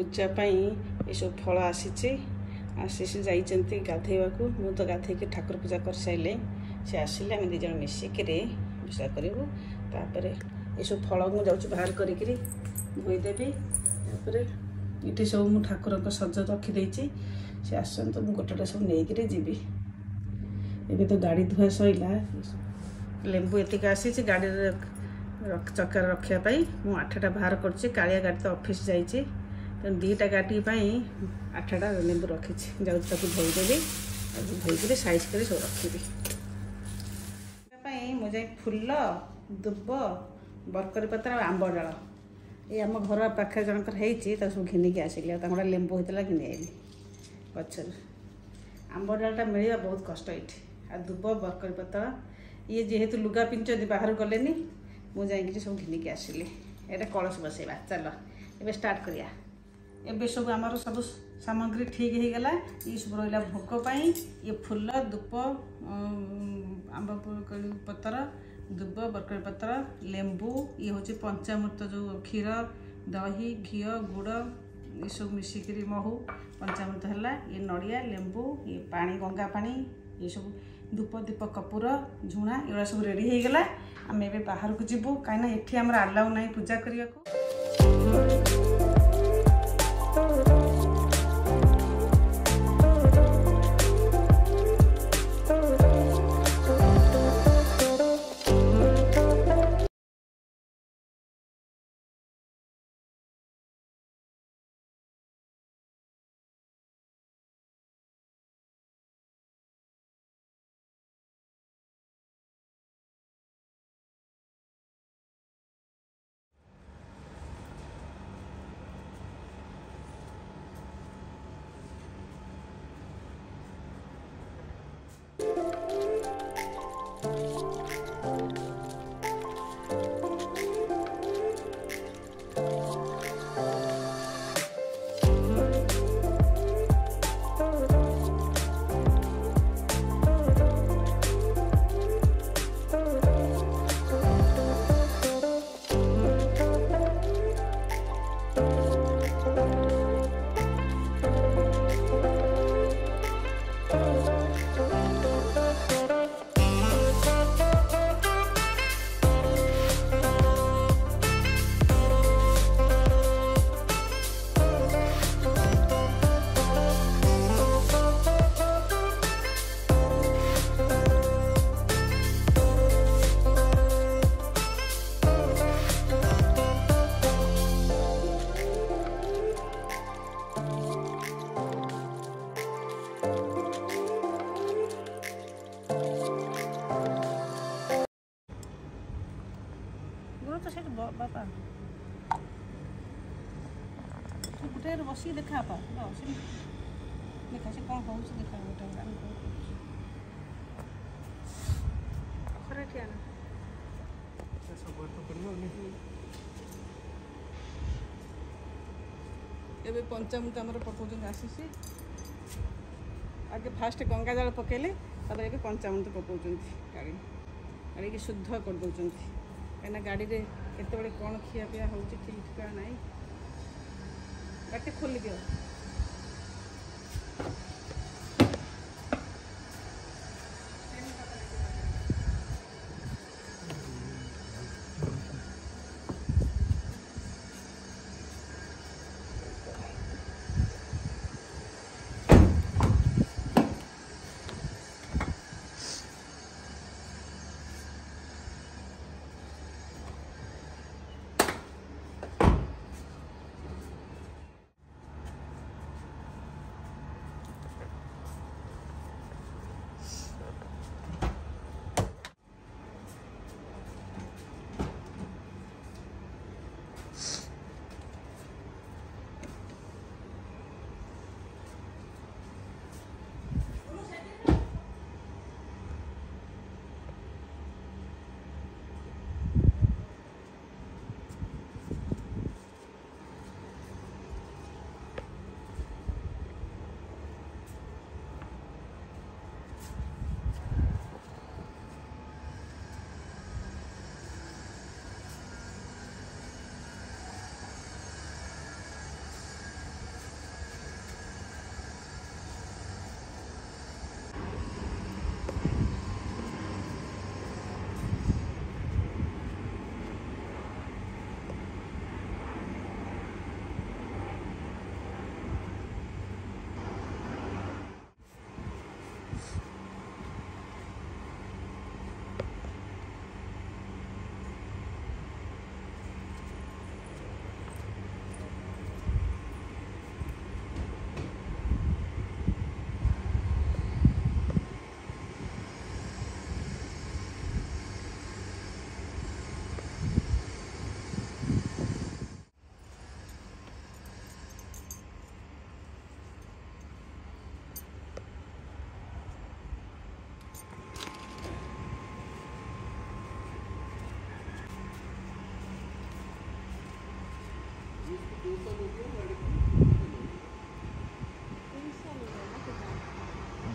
पूजा ये सब फल आसी आशीष जाइए गाधेवा को मु तो गाधे ठाकुर पूजा कर सारे से आसिले आम दिज मिसिक पूजा करूँ तापर ये सब फल मुझे जाऊँ बाहर करी धोईदेवी ये सब मु ठाकुर सज रखीदे से आसतु मुझे गोटे सब नहीं जीवी एबे तो गाड़ी धुआ सैला लेंबू एतिक आसी गाड़ी चक्कर रखापी मु 8टा बाहर कर कालिया गाड़ी तो ऑफिस जाइए तेणु 2टा गाड़ी 8टा लेंबू रखी जाऊँ धोईदेवी धोईक साइज कर सब रखी मुझे फूल दुब बरकरी पत्र आंब डाल ये आम घर पाखे जनकर होता सब घिनिकी आसिले गोटे लेंबू होता घिनी आईली गचर आंब डालटा मिलवा बहुत कष्ट ये आ दुब बरकरी पत्र ये जेहेतु लुगा पिंधि बाहर गले मुझे सब घिनिकी आसिली ये कलश बसैबा चल ए स्टार्ट करिया एबे सब आमर सब सामग्री ठीक हो गला ये सब रहा भोग ये फूल धूप आंब पत्र दुब बरकरी पत्र लेंबू ये हूँ पंचामृत जो क्षीर दही घी गुड़ ये सब मिसिक महू पंचामृत है ये नड़िया लेंबू ये पानी गंगा पानी ये सब धूप दीप कपूर झुणा ये सब रेडी हो गला आम ए बाहर को जीवु कहीं ये आम आलाउ ना पूजा करने को तो सेठ बापा गोटे बस देखा देखा से कौन कौन देखा गोटे खरा ठिया ए पंचामृत आम पकाउन आसीस आगे फास्ट गंगा जल पकेले तापर ए पंचामृत पकाउन गाड़ी गाड़ी की शुद्ध कर दौरान कहीं गाड़ी रे केतबेले कौन खिया पिया हो ठीक ठिकाना नहीं गाड़ी खोल दियो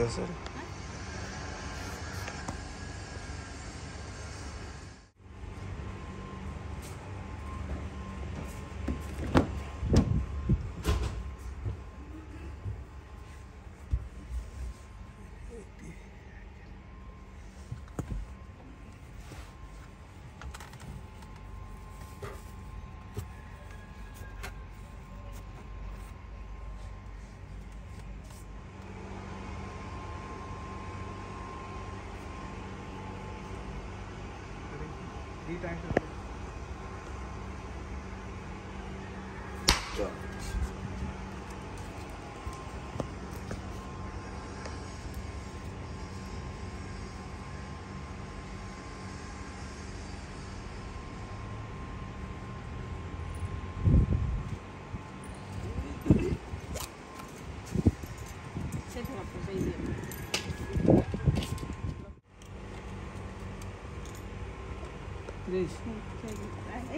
କେତେ ସର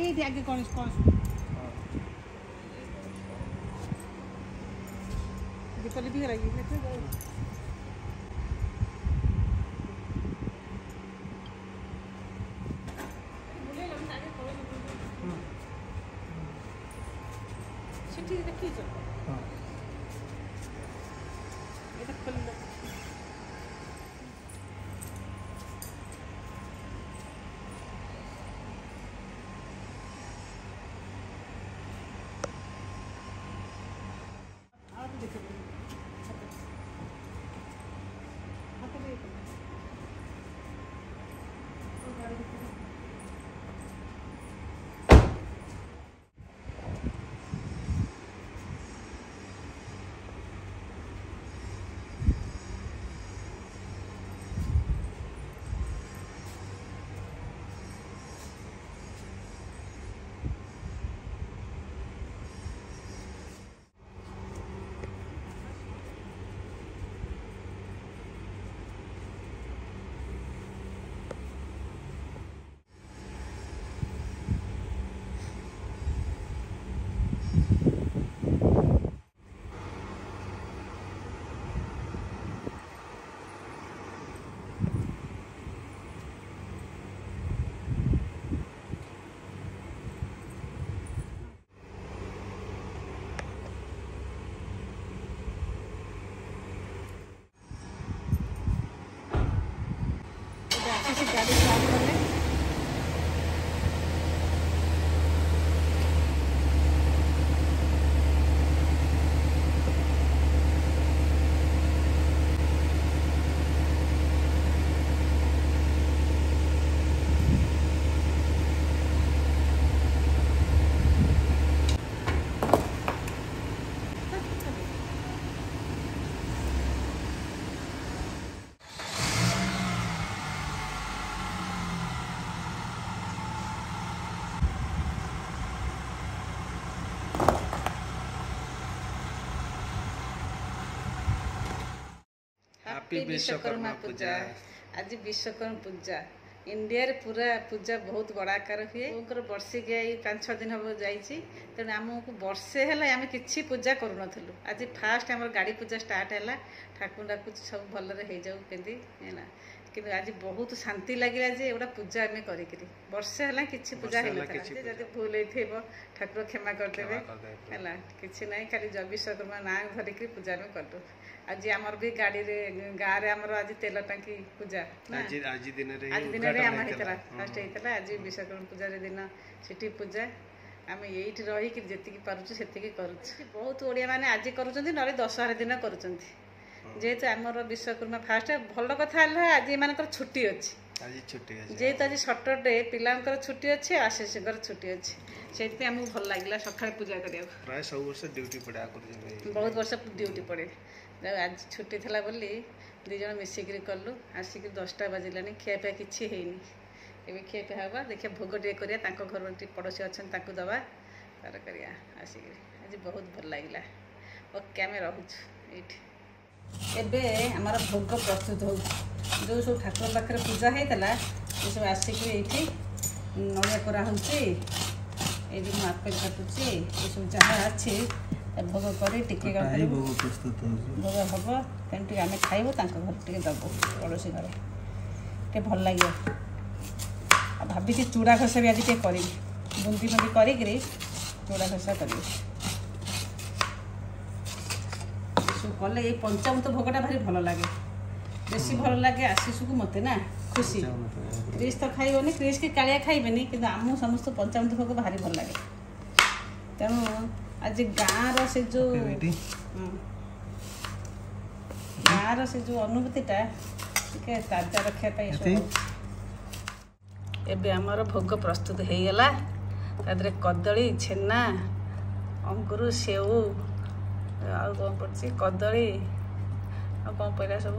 ଏଇଠି ଆଗେ କ'ଣ ଦୀପ ଲିପି ହେଲା କି ସେଠି ଦେଖିଛ ଏଇଟା ଖୋଲିଲ गाड़ी स्टार्ट करले हैप्पी विश्वकर्मा पूजा। आज विश्वकर्मा पूजा इंडिया पूरा पूजा बहुत बड़ा आकार हुए। वर्षिकिया 5-6 दिन हम जाइए तेणु आमको वर्षे है आम कि पूजा करूँ। आज फास्ट आम गाड़ी पूजा स्टार्ट है। ठाकुर डाकू सब भलरे हो जाऊ केंदी है कि आज बहुत शांति लगे जे एगुटा पूजा आम करी वर्षे है कि पूजा जब भूल हो ठाकुर क्षमा करदेवे है कि ना खाली विश्वकर्मा ना धरिकी पूजा आम कलु। आज आमर भी गाड़ी रे गाँव रे आमर आज तेल टांकी पूजा आज दिन आम होता फास्ट होता। आज विश्वकर्मा पूजा दिन सिटी पूजा आम ये रही जी पार्छ से करुच्छे। बहुत ओडिया मैंने आज करुँच ना दशहरा दिन करुँच जेहेतु आमर विश्वकर्मा फास्ट भल कथा है। आज मान छुट्टी अच्छी जेहेतु आज सटरडे पिलांकर छुट्टी अच्छे आशीष छुट्टी अच्छे से आमको भल लगे सका पूजा करा प्राय सब वर्ष ड्यूटी पड़े बहुत वर्ष ड्यूटी पड़े। आज छुट्टी थी बोली दीज मिसिक कलु आसिक 10टा बाजिला खियापिया किसी हैनी ए खियापिया हाँ देखिए भोग टे करा घर पड़ोसी अच्छा दबा तार कर आसिक आज बहुत भल लगे। ओके आम रोचे ये आमर भोग प्रस्तुत हो जो सब ठाकुर पाखे पूजा होता ये सब आसिक ये नड़िया कराऊँगी ये आपे काटुची ये सब जहाँ अच्छी भोग कर टिके भोग हम तेणु आम खाइबू घर टे दबू पड़ोशी घर टे भल लगे भाभी चूड़ा घसा भी आज टे करी बुंदी बुंदी करी चूड़ा घसा करी कले ये पंचामृत भोगटा भारी भल लगे बेसी भल लगे आशीष को मत ना खुशी क्रिश तो खाइबनी क्रिश की कालिया खाइबेनि कि आम समस्त पंचामृत भोग भारी भल लगे तेणु आज गाँव से जो गाँव से जो अनुभूतिटा टे ताजा रखापी एबे आमर भोग प्रस्तुत हो गला तादरे कदली छेना अंगूर सेव आ कौन पड़े कदली आ कौन पड़ा सब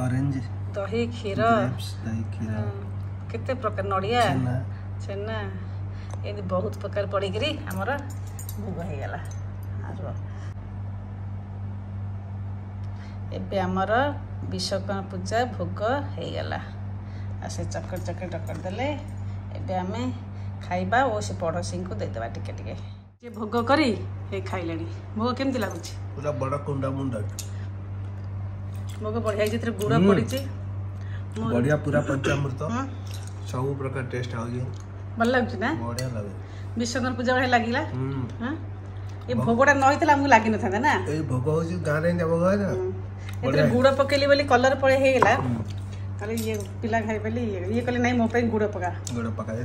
ऑरेंज दही क्षीर केते प्रकार नड़िया छेना ये बहुत प्रकार पड़ी आमर भोग हो गला एबे आमर विश्वकर्मा पूजा भोग हो गला से चकर चकर टकर देले एबे आमे खाइबा और से पड़ोसी को देदेबा टिके टिके जे भोग करी हे खाइलेनी भोग केमती लागुची पूरा बड़ा कुंडा मुंडा भोग बढ़िया जितरे गुड़ पड़ी बढ़िया पूरा पंचामृत सब प्रकार टेस्ट आ गई भल लगुची ना बढ़िया लगे विश्वकर्मा पूजा बढ़िया लागिला हां ये भोगटा न होइतला हमको लागि न था ना ए भोग हो जी गारे ने भोग है ना एतरे गुड़ पकेली बोली कलर पड़े हे गेला ताले ये पिला खाइ बोली ये कहले नहीं मो पे गुड़ पका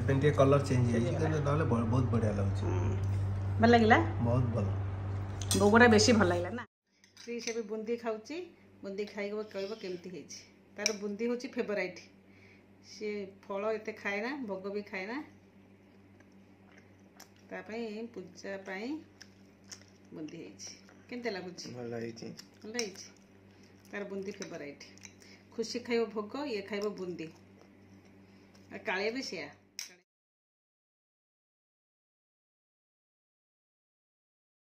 पेंटे कलर चेंज है नाले बहुत बढ़िया लागुची भल लागिला बहुत भल भोगटा बेसी भल लागिला ना फ्री से भी बुंदी खाउची बुंदी खाइबो कहबो केमती हेछि तार बुंदी होची फेवरेट से फल एते खाए ना भोग भी खाए ना तापाई पूजा पाई बुंदी हेछि केमते लागुची भल हेछि तार बुंदी फेवरेट खुशी खाइबो भोग ये खाइबो बुंदी कालिया भी सेया